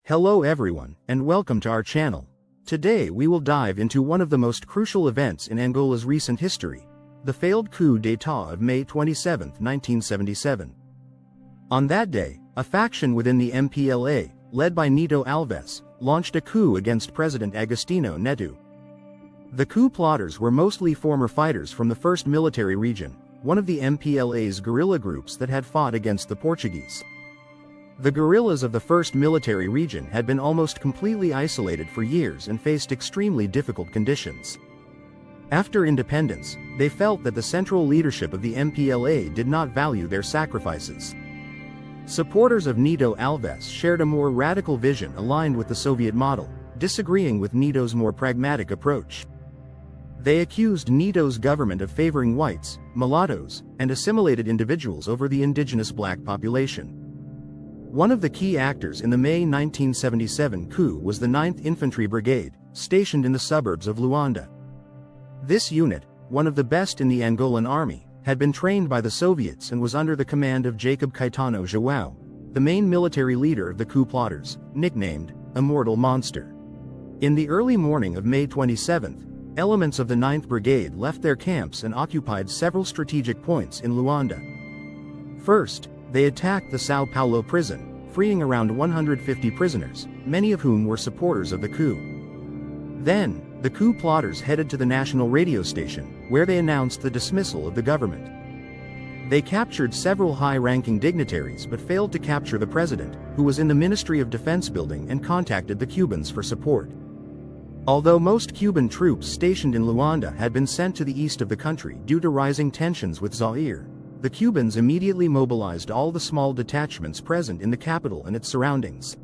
Hello everyone, and welcome to our channel. Today we will dive into one of the most crucial events in Angola's recent history, the failed coup d'état of May 27, 1977. On that day, a faction within the MPLA, led by Nito Alves, launched a coup against President Agostinho Neto. The coup plotters were mostly former fighters from the 1st Military Region, one of the MPLA's guerrilla groups that had fought against the Portuguese. The guerrillas of the 1st Military Region had been almost completely isolated for years and faced extremely difficult conditions. After independence, they felt that the central leadership of the MPLA did not value their sacrifices. Supporters of Nito Alves shared a more radical vision aligned with the Soviet model, disagreeing with Nito's more pragmatic approach. They accused Nito's government of favoring whites, mulattoes, and assimilated individuals over the indigenous black population. One of the key actors in the May 1977 coup was the 9th Infantry Brigade, stationed in the suburbs of Luanda. This unit, one of the best in the Angolan army, had been trained by the Soviets and was under the command of Jacob Caetano João, the main military leader of the coup plotters, nicknamed Immortal Monster. In the early morning of May 27, elements of the 9th Brigade left their camps and occupied several strategic points in Luanda. First, they attacked the São Paulo prison, freeing around 150 prisoners, many of whom were supporters of the coup. Then, the coup plotters headed to the national radio station, where they announced the dismissal of the government. They captured several high-ranking dignitaries but failed to capture the president, who was in the Ministry of Defense building, and contacted the Cubans for support. Although most Cuban troops stationed in Luanda had been sent to the east of the country due to rising tensions with Zaire, the Cubans immediately mobilized all the small detachments present in the capital and its surroundings.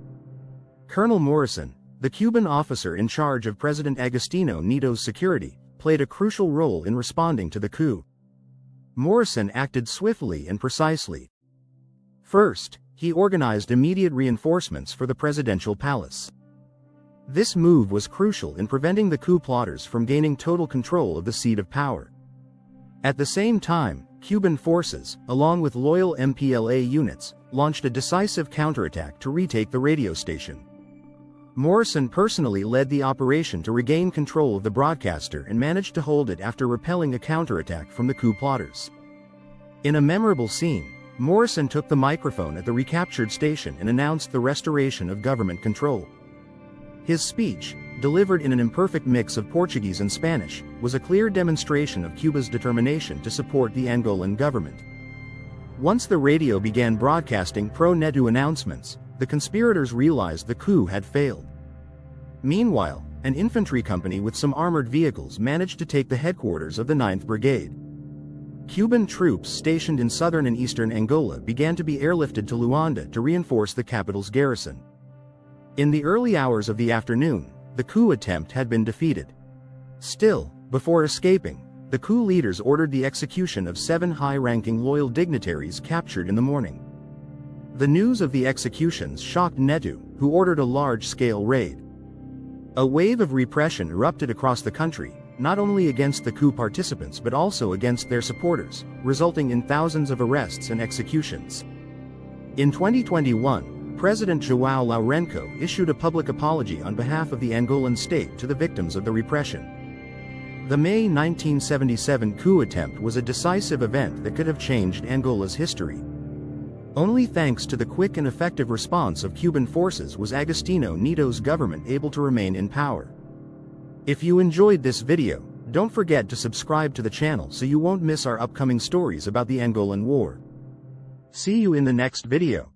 Colonel Morrison, the Cuban officer in charge of President Agostinho Neto's security, played a crucial role in responding to the coup. Morrison acted swiftly and precisely. First, he organized immediate reinforcements for the presidential palace. This move was crucial in preventing the coup plotters from gaining total control of the seat of power. At the same time, Cuban forces, along with loyal MPLA units, launched a decisive counterattack to retake the radio station. Morrison personally led the operation to regain control of the broadcaster and managed to hold it after repelling a counterattack from the coup plotters. In a memorable scene, Morrison took the microphone at the recaptured station and announced the restoration of government control. His speech, delivered in an imperfect mix of Portuguese and Spanish, was a clear demonstration of Cuba's determination to support the Angolan government. Once the radio began broadcasting pro-Neto announcements, the conspirators realized the coup had failed. Meanwhile, an infantry company with some armored vehicles managed to take the headquarters of the 9th Brigade. Cuban troops stationed in southern and eastern Angola began to be airlifted to Luanda to reinforce the capital's garrison. In the early hours of the afternoon, the coup attempt had been defeated. Still, before escaping, the coup leaders ordered the execution of 7 high-ranking loyal dignitaries captured in the morning. The news of the executions shocked Neto, who ordered a large-scale raid. A wave of repression erupted across the country, not only against the coup participants but also against their supporters, resulting in thousands of arrests and executions. In 2021, President João Lourenço issued a public apology on behalf of the Angolan state to the victims of the repression. The May 1977 coup attempt was a decisive event that could have changed Angola's history. Only thanks to the quick and effective response of Cuban forces was Agostinho Neto's government able to remain in power. If you enjoyed this video, don't forget to subscribe to the channel so you won't miss our upcoming stories about the Angolan War. See you in the next video.